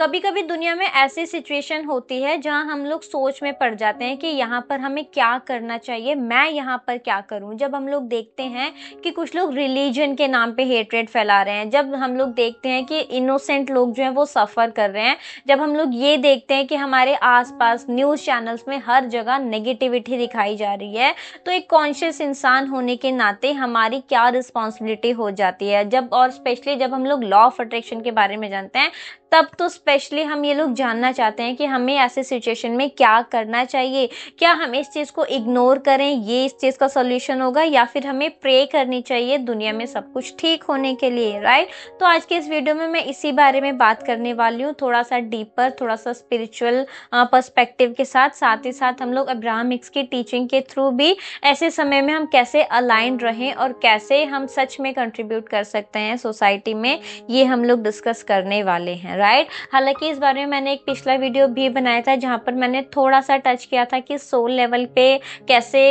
कभी कभी दुनिया में ऐसी सिचुएशन होती है जहां हम लोग सोच में पड़ जाते हैं कि यहाँ पर हमें क्या करना चाहिए, मैं यहाँ पर क्या करूँ। जब हम लोग देखते हैं कि कुछ लोग रिलीजन के नाम पे हेट्रेड फैला रहे हैं, जब हम लोग देखते हैं कि इनोसेंट लोग जो हैं वो सफ़र कर रहे हैं, जब हम लोग ये देखते हैं कि हमारे आसपास न्यूज़ चैनल्स में हर जगह नेगेटिविटी दिखाई जा रही है, तो एक कॉन्शियस इंसान होने के नाते हमारी क्या रिस्पॉन्सिबिलिटी हो जाती है। जब और स्पेशली जब हम लोग लॉ ऑफ अट्रैक्शन के बारे में जानते हैं, तब तो स्पेशली हम ये लोग जानना चाहते हैं कि हमें ऐसे सिचुएशन में क्या करना चाहिए। क्या हम इस चीज़ को इग्नोर करें, ये इस चीज़ का सॉल्यूशन होगा, या फिर हमें प्रे करनी चाहिए दुनिया में सब कुछ ठीक होने के लिए, राइट। तो आज के इस वीडियो में मैं इसी बारे में बात करने वाली हूँ, थोड़ा सा डीपर, थोड़ा सा स्पिरिचुअल पर्सपेक्टिव के साथ ही साथ हम लोग अब्राहम हिक्स की टीचिंग के थ्रू भी ऐसे समय में हम कैसे अलाइन रहें और कैसे हम सच में कंट्रीब्यूट कर सकते हैं सोसाइटी में, ये हम लोग डिस्कस करने वाले हैं, राइट। हालांकि इस बारे में मैंने एक पिछला वीडियो भी बनाया था जहां पर मैंने थोड़ा सा टच किया था कि सोल लेवल पे कैसे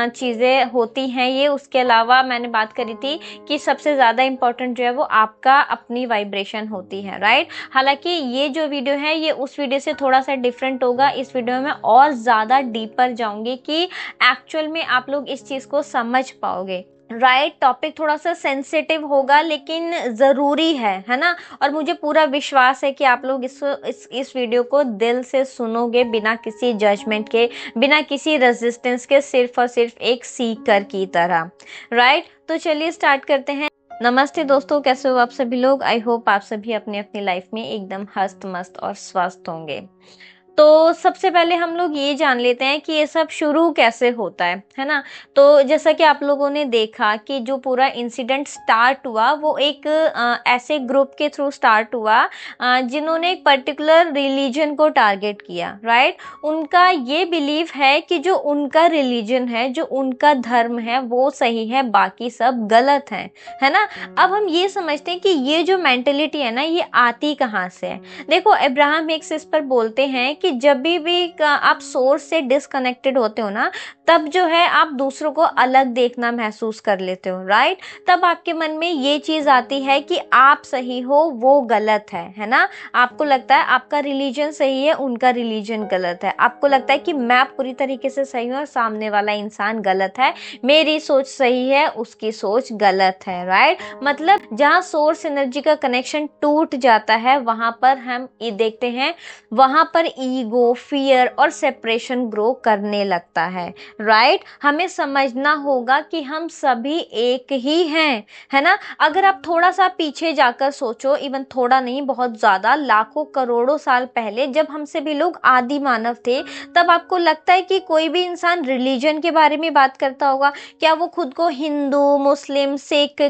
चीज़ें होती हैं ये। उसके अलावा मैंने बात करी थी कि सबसे ज़्यादा इंपॉर्टेंट जो है वो आपका अपनी वाइब्रेशन होती है, राइट। हालांकि ये जो वीडियो है ये उस वीडियो से थोड़ा सा डिफरेंट होगा। इस वीडियो में मैं और ज़्यादा डीपर जाऊंगी कि एक्चुअल में आप लोग इस चीज़ को समझ पाओगे, राइट। टॉपिक थोड़ा सा सेंसिटिव होगा लेकिन ज़रूरी है ना। और मुझे पूरा विश्वास है कि आप लोग इस वीडियो को दिल से सुनोगे, बिना किसी जजमेंट के, बिना किसी रेजिस्टेंस के, सिर्फ और सिर्फ एक सीकर की तरह, राइट। तो चलिए स्टार्ट करते हैं। नमस्ते दोस्तों, कैसे हो आप सभी लोग। आई होप आप सभी अपनी अपनी लाइफ में एकदम हस्त मस्त और स्वस्थ होंगे। तो सबसे पहले हम लोग ये जान लेते हैं कि ये सब शुरू कैसे होता है ना। तो जैसा कि आप लोगों ने देखा कि जो पूरा इंसिडेंट स्टार्ट हुआ वो एक ऐसे ग्रुप के थ्रू स्टार्ट हुआ जिन्होंने एक पर्टिकुलर रिलीजन को टारगेट किया, राइट। उनका ये बिलीव है कि जो उनका रिलीजन है, जो उनका धर्म है वो सही है, बाकी सब गलत है ना। अब हम ये समझते हैं कि ये जो मेंटेलिटी है ना ये आती कहाँ से है। देखो, अब्राहम हिक्स इस पर बोलते हैं कि जब भी आप सोर्स से डिस्कनेक्टेड होते हो ना, तब जो है आप दूसरों को अलग देखना महसूस कर लेते हो, राइट। तब आपके मन में ये चीज आती है कि आप सही हो, वो गलत है ना। आपको लगता है आपका रिलीजन सही है, उनका रिलीजन गलत है। आपको लगता है कि मैं पूरी तरीके से सही हूँ और सामने वाला इंसान गलत है, मेरी सोच सही है, उसकी सोच गलत है, राइट। मतलब जहाँ सोर्स एनर्जी का कनेक्शन टूट जाता है वहां पर हम ये देखते हैं, वहां पर ईगो, फियर और सेपरेशन ग्रो करने लगता है, राइट। हमें समझना होगा कि हम सभी एक ही हैं, है ना। अगर आप थोड़ा सा पीछे जाकर सोचो, इवन थोड़ा नहीं बहुत ज्यादा, लाखों करोड़ों साल पहले जब हमसे भी लोग आदि मानव थे, तब आपको लगता है कि कोई भी इंसान रिलीजन के बारे में बात करता होगा? क्या वो खुद को हिंदू, मुस्लिम, सिख,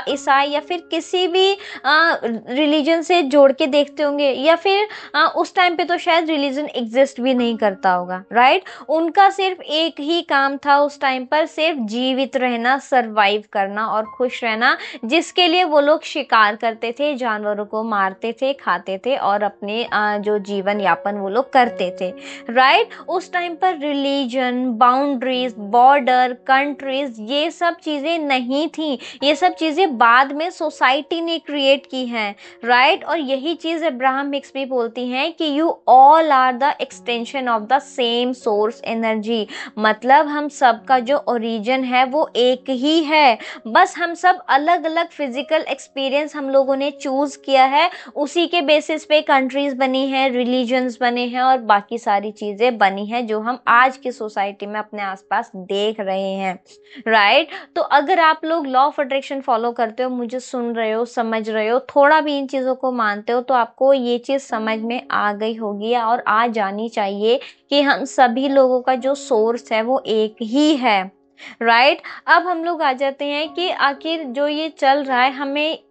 ईसाई या फिर किसी भी रिलीजन से जोड़ के देखते होंगे? या फिर उस टाइम पे तो शायद रिलीजन एग्जिस्ट भी नहीं करता होगा, राइट। उनका सिर्फ एक ही काम था उस टाइम पर, सिर्फ जीवित रहना, सरवाइव करना और खुश रहना, जिसके लिए वो लोग शिकार करते थे, जानवरों को मारते थे, खाते थे और अपने जो जीवन यापन वो लोग करते थे, राइट। उस टाइम पर रिलीजन, बाउंड्रीज, बॉर्डर, कंट्रीज, ये सब चीजें नहीं थी। ये सब चीजें बाद में सोसाइटी ने क्रिएट की हैं, राइट। और यही चीज अब्राहम हिक्स भी बोलती हैं कि you all are the extension of the same source energy. मतलब हम सब का जो ओरिजिन है वो एक ही है, बस हम सब अलग अलग फिजिकल एक्सपीरियंस हम लोगों ने चूज किया है, उसी के बेसिस पे कंट्रीज बनी है, रिलीजन्स बने हैं और बाकी सारी चीजें बनी हैं जो हम आज की सोसाइटी में अपने आसपास देख रहे हैं, राइट। तो अगर आप लोग लॉ ऑफ अट्रैक्शन फॉलो करते हो, मुझे सुन रहे हो, समझ रहे हो, थोड़ा भी इन चीजों को मानते हो, तो आपको ये चीज समझ में आ गई होगी और आ जानी चाहिए कि हम सभी लोगों का जो सोर्स है वो एक ही है, राइट। अब हम लोग आ जाते हैं कि आखिर जो ये चल रहा है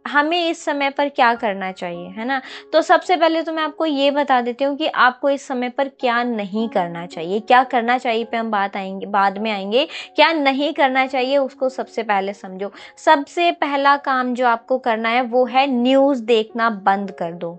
हमें इस समय पर क्या करना चाहिए, है ना। तो सबसे पहले तो मैं आपको ये बता देती हूँ कि आपको इस समय पर क्या नहीं करना चाहिए। क्या करना चाहिए पे हम बाद में आएंगे। क्या नहीं करना चाहिए उसको सबसे पहले समझो। सबसे पहला काम जो आपको करना है वो है न्यूज़ देखना बंद कर दो।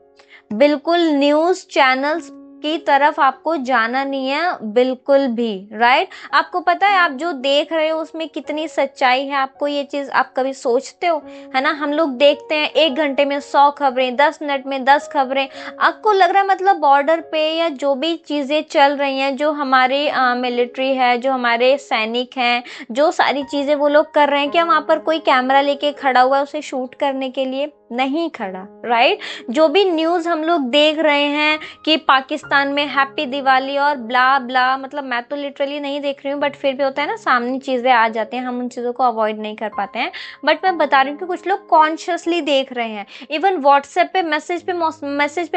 बिल्कुल न्यूज़ चैनल्स की तरफ आपको जाना नहीं है बिल्कुल भी, राइट। आपको पता है आप जो देख रहे हो उसमें कितनी सच्चाई है, आपको ये चीज आप कभी सोचते हो, है ना। हम लोग देखते हैं 1 घंटे में 100 खबरें, 10 मिनट में 10 खबरें। आपको लग रहा है मतलब बॉर्डर पे या जो भी चीजें चल रही हैं, जो हमारे मिलिट्री है, जो हमारे सैनिक हैं, जो सारी चीजें वो लोग कर रहे हैं, क्या वहां पर कोई कैमरा लेके खड़ा हुआ है उसे शूट करने के लिए? नहीं खड़ा, राइट। जो भी न्यूज हम लोग देख रहे हैं कि पाकिस्तान में हैप्पी दिवाली और ब्ला ब्ला, मतलब मैं तो लिटरली नहीं देख रही हूँ, बट फिर भी होता है ना, सामने चीजें आ जाती हैं, हम उन चीजों को अवॉइड नहीं कर पाते हैं। बट मैं बता रही हूँ कि कुछ लोग कॉन्शियसली देख रहे हैं। इवन व्हाट्सएप पे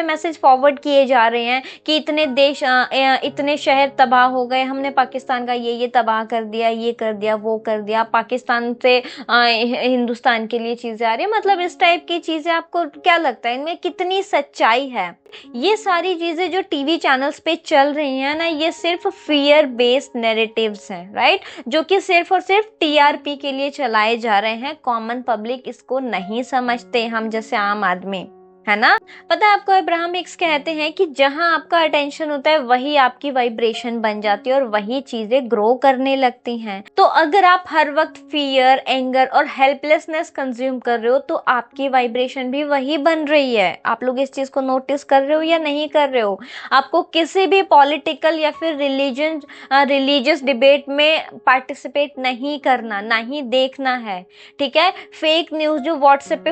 मैसेज फॉरवर्ड किए जा रहे हैं कि इतने देश इतने शहर तबाह हो गए, हमने पाकिस्तान का ये तबाह कर दिया, ये कर दिया, वो कर दिया, पाकिस्तान से हिंदुस्तान के लिए चीजें आ रही है। मतलब इस टाइप की चीजें आपको क्या लगता है इनमें कितनी सच्चाई है? ये सारी चीजें जो टीवी चैनल्स पे चल रही हैं ना, ये सिर्फ फियर बेस्ड नैरेटिव्स हैं, राइट, जो कि सिर्फ और सिर्फ टीआरपी के लिए चलाए जा रहे हैं। कॉमन पब्लिक इसको नहीं समझते, हम जैसे आम आदमी, है ना। पता है आपको, अब्राहम हिक्स कहते हैं कि जहां आपका अटेंशन होता है वही आपकी वाइब्रेशन बन जाती है और वही चीजें ग्रो करने लगती हैं। तो अगर आप हर वक्त फियर, एंगर और हेल्पलेसनेस कंज्यूम कर रहे हो तो आपकी वाइब्रेशन भी वही बन रही है। आप लोग इस चीज को नोटिस कर रहे हो या नहीं कर रहे हो? आपको किसी भी पॉलिटिकल या फिर रिलीजियस डिबेट में पार्टिसिपेट नहीं करना, नहीं देखना है, ठीक है। फेक न्यूज जो व्हाट्सएप पे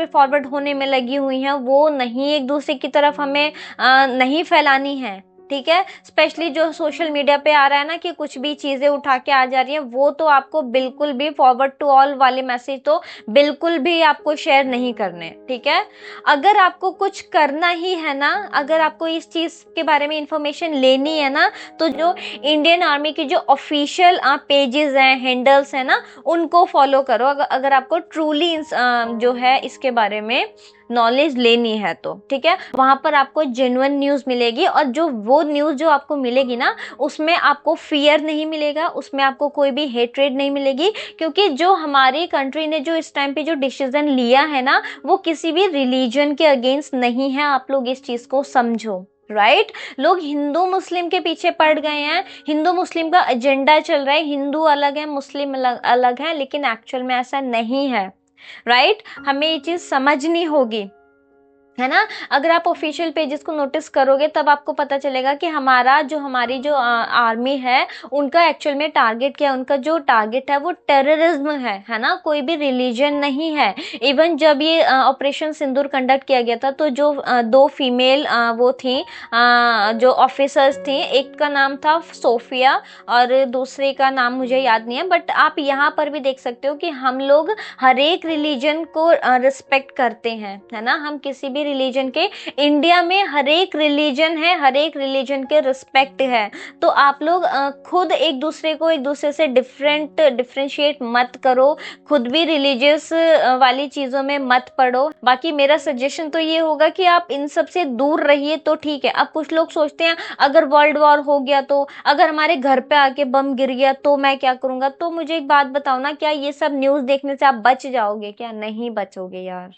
फॉरवर्ड होने में लगी हुई है, वो नहीं एक दूसरे की तरफ हमें नहीं फैलानी है, ठीक है। स्पेशली जो सोशल मीडिया पे आ रहा है ना कि कुछ भी चीजें उठा के आ जा रही हैं, वो तो आपको बिल्कुल भी फॉरवर्ड टू ऑल वाले मैसेज तो बिल्कुल भी आपको शेयर नहीं करने, ठीक है। अगर आपको कुछ करना ही है ना, अगर आपको इस चीज के बारे में इंफॉर्मेशन लेनी है ना, तो जो इंडियन आर्मी की जो ऑफिशियल पेजेस हैं, हैंडल्स हैं ना, उनको फॉलो करो। अगर आपको ट्रूली जो है इसके बारे में नॉलेज लेनी है तो, ठीक है। वहां पर आपको जेन्युइन न्यूज मिलेगी, और जो वो न्यूज जो आपको मिलेगी ना, उसमें आपको फियर नहीं मिलेगा, उसमें आपको कोई भी हेट्रेड नहीं मिलेगी, क्योंकि जो हमारी कंट्री ने जो इस टाइम पे जो डिसीजन लिया है ना, वो किसी भी रिलीजन के अगेंस्ट नहीं है। आप लोग इस चीज को समझो, राइट। लोग हिंदू मुस्लिम के पीछे पड़ गए हैं, हिंदू मुस्लिम का एजेंडा चल रहा है, हिंदू अलग है, मुस्लिम अलग है, लेकिन एक्चुअल में ऐसा नहीं है, राइट। हमें ये चीज समझनी होगी, है ना। अगर आप ऑफिशियल पेजेस को नोटिस करोगे तब आपको पता चलेगा कि हमारी जो आर्मी है, उनका एक्चुअल में टारगेट क्या है। उनका जो टारगेट है वो टेररिज्म है ना, कोई भी रिलीजन नहीं है। इवन जब ये ऑपरेशन सिंदूर कंडक्ट किया गया था, तो जो 2 फीमेल वो थी, जो ऑफिसर्स थी, एक का नाम था सोफिया और दूसरे का नाम मुझे याद नहीं है, बट आप यहाँ पर भी देख सकते हो कि हम लोग हर एक रिलीजन को रिस्पेक्ट करते हैं, है ना। हम किसी भी रिलीजन के, इंडिया में हर एक रिलीजन है, हर एक रिलीजन के रिस्पेक्ट है। तो आप लोग खुद एक दूसरे से डिफरेंशिएट मत करो, खुद भी रिलीजियस वाली चीजों में मत पड़ो। बाकी मेरा सजेशन तो ये होगा कि आप इन सब से दूर रहिए तो ठीक है। अब कुछ लोग सोचते हैं अगर वर्ल्ड वॉर हो गया तो, अगर हमारे घर पे आके बम गिर गया तो मैं क्या करूंगा? तो मुझे एक बात बताओ ना, क्या ये सब न्यूज देखने से आप बच जाओगे? क्या नहीं बचोगे यार,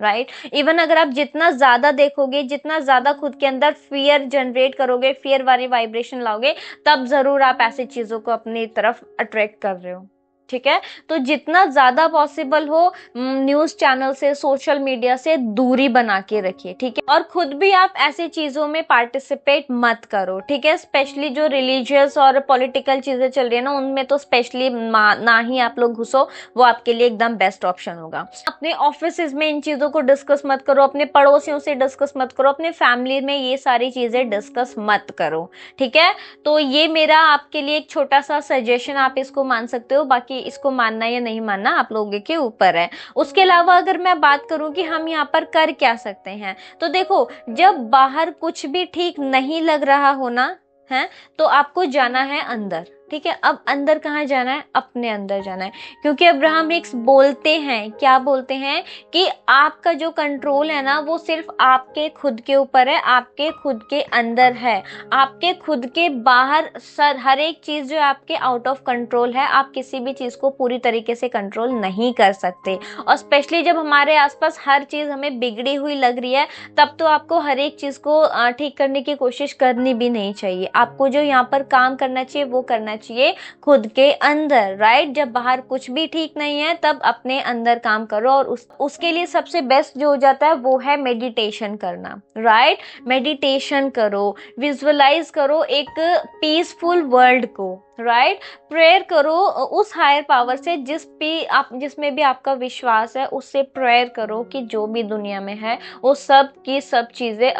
राइट। इवन अगर आप जितना ज्यादा देखोगे, जितना ज्यादा खुद के अंदर फियर जनरेट करोगे, फियर वाली वाइब्रेशन लाओगे, तब जरूर आप ऐसी चीजों को अपनी तरफ अट्रैक्ट कर रहे हो, ठीक है। तो जितना ज्यादा पॉसिबल हो न्यूज चैनल से, सोशल मीडिया से दूरी बना के रखिए, ठीक है। और खुद भी आप ऐसी चीजों में पार्टिसिपेट मत करो, ठीक है। स्पेशली जो रिलीजियस और पॉलिटिकल चीजें चल रही है ना, उनमें तो स्पेशली ना ही आप लोग घुसो, वो आपके लिए एकदम बेस्ट ऑप्शन होगा। अपने ऑफिस में इन चीजों को डिस्कस मत करो, अपने पड़ोसियों से डिस्कस मत करो, अपने फैमिली में ये सारी चीजें डिस्कस मत करो, ठीक है। तो ये मेरा आपके लिए एक छोटा सा सजेशन, आप इसको मान सकते हो। बाकी इसको मानना या नहीं मानना आप लोगों के ऊपर है। उसके अलावा अगर मैं बात करूं कि हम यहाँ पर कर क्या सकते हैं, तो देखो, जब बाहर कुछ भी ठीक नहीं लग रहा हो ना, है, तो आपको जाना है अंदर, ठीक है, अब अंदर कहाँ जाना है, अपने अंदर जाना है। क्योंकि अब्राहम हिक्स बोलते हैं, क्या बोलते हैं कि आपका जो कंट्रोल है ना वो सिर्फ आपके खुद के ऊपर है, आपके खुद के अंदर है, आपके खुद के बाहर हर एक चीज जो आपके आउट ऑफ कंट्रोल है, आप किसी भी चीज को पूरी तरीके से कंट्रोल नहीं कर सकते। और स्पेशली जब हमारे आसपास हर चीज हमें बिगड़ी हुई लग रही है, तब तो आपको हर एक चीज को ठीक करने की कोशिश करनी भी नहीं चाहिए। आपको जो यहाँ पर काम करना चाहिए वो करना चाहिए खुद के अंदर, राइट। जब बाहर कुछ भी ठीक नहीं है तब अपने अंदर काम करो, और उसके लिए सबसे बेस्ट जो हो जाता है वो है मेडिटेशन करना, राइट। मेडिटेशन करो, विजुअलाइज करो एक पीसफुल वर्ल्ड को, राइट। प्रेयर करो उस हायर पावर से जिसमें भी आपका विश्वास है, उससे प्रेयर करो कि जो भी दुनिया में है वो सब की सब चीजें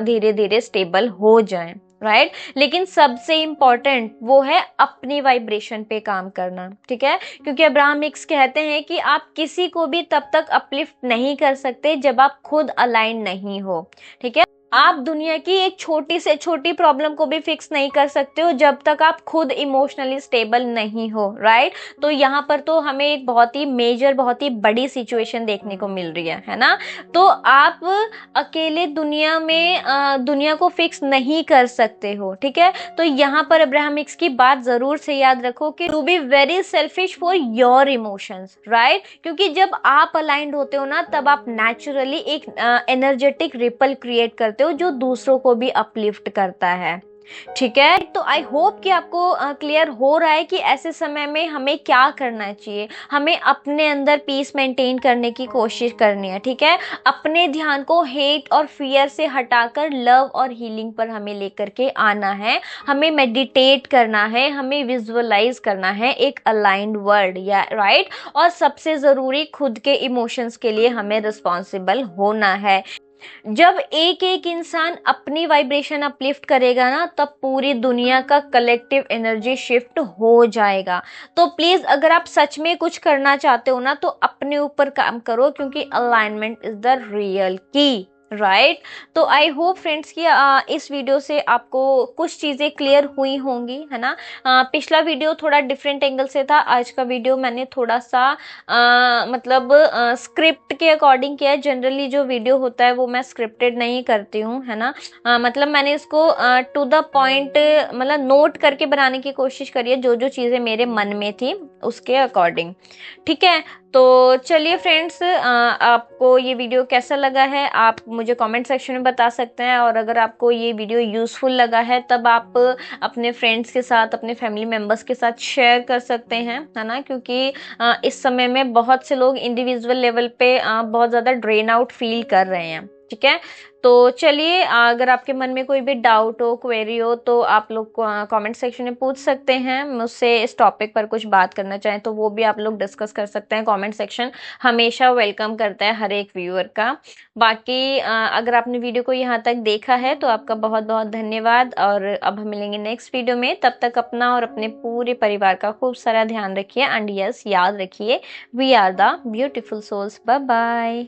धीरे धीरे स्टेबल हो जाएं, राइट। लेकिन सबसे इंपॉर्टेंट वो है अपनी वाइब्रेशन पे काम करना, ठीक है। क्योंकि अब्राहम हिक्स कहते हैं कि आप किसी को भी तब तक अपलिफ्ट नहीं कर सकते जब आप खुद अलाइन नहीं हो, ठीक है। आप दुनिया की एक छोटी से छोटी प्रॉब्लम को भी फिक्स नहीं कर सकते हो जब तक आप खुद इमोशनली स्टेबल नहीं हो, राइट। तो यहाँ पर तो हमें एक बहुत ही मेजर, बहुत ही बड़ी सिचुएशन देखने को मिल रही है ना। तो आप अकेले दुनिया को फिक्स नहीं कर सकते हो, ठीक है। तो यहाँ पर अब्राहम हिक्स की बात जरूर से याद रखो कि to be very selfish for your emotions, right. क्योंकि जब आप अलाइंड होते हो ना तब आप नेचुरली एक एनर्जेटिक रिपल क्रिएट करते हो जो दूसरों को भी अपलिफ्ट करता है, ठीक है। तो आई होप कि आपको क्लियर हो रहा है कि ऐसे समय में हमें क्या करना चाहिए। हमें अपने अंदर पीस मेंटेन करने की कोशिश करनी है, ठीक है। अपने ध्यान को हेट और फियर से हटाकर लव और हीलिंग पर हमें लेकर के आना है। हमें मेडिटेट करना है, हमें विजुअलाइज करना है एक अलाइंड वर्ल्ड, या राइट। और सबसे जरूरी खुद के इमोशंस के लिए हमें रिस्पॉन्सिबल होना है। जब एक एक इंसान अपनी वाइब्रेशन अपलिफ्ट करेगा ना तब पूरी दुनिया का कलेक्टिव एनर्जी शिफ्ट हो जाएगा। तो प्लीज अगर आप सच में कुछ करना चाहते हो ना तो अपने ऊपर काम करो, क्योंकि अलाइनमेंट इज द रियल की, राइट। तो आई होप फ्रेंड्स कि इस वीडियो से आपको कुछ चीज़ें क्लियर हुई होंगी, है ना। पिछला वीडियो थोड़ा डिफरेंट एंगल से था, आज का वीडियो मैंने थोड़ा सा मतलब स्क्रिप्ट के अकॉर्डिंग किया है। जनरली जो वीडियो होता है वो मैं स्क्रिप्टेड नहीं करती हूँ, है ना। मतलब मैंने इसको टू द पॉइंट मतलब नोट करके बनाने की कोशिश करी है, जो जो चीज़ें मेरे मन में थी उसके अकॉर्डिंग, ठीक है। तो चलिए फ्रेंड्स, आपको ये वीडियो कैसा लगा है आप मुझे कमेंट सेक्शन में बता सकते हैं। और अगर आपको ये वीडियो यूज़फुल लगा है तब आप अपने फ्रेंड्स के साथ, अपने फैमिली मेम्बर्स के साथ शेयर कर सकते हैं, है ना। क्योंकि इस समय में बहुत से लोग इंडिविजुअल लेवल पे बहुत ज़्यादा ड्रेन आउट फील कर रहे हैं, ठीक है। तो चलिए, अगर आपके मन में कोई भी डाउट हो, क्वेरी हो, तो आप लोग कमेंट सेक्शन में पूछ सकते हैं। मुझसे इस टॉपिक पर कुछ बात करना चाहें तो वो भी आप लोग डिस्कस कर सकते हैं। कमेंट सेक्शन हमेशा वेलकम करता है हर एक व्यूअर का। बाकी अगर आपने वीडियो को यहाँ तक देखा है तो आपका बहुत बहुत धन्यवाद। और अब हम मिलेंगे नेक्स्ट वीडियो में, तब तक अपना और अपने पूरे परिवार का खूब सारा ध्यान रखिए। एंड यस, याद रखिए, we are the beautiful souls. Bye bye.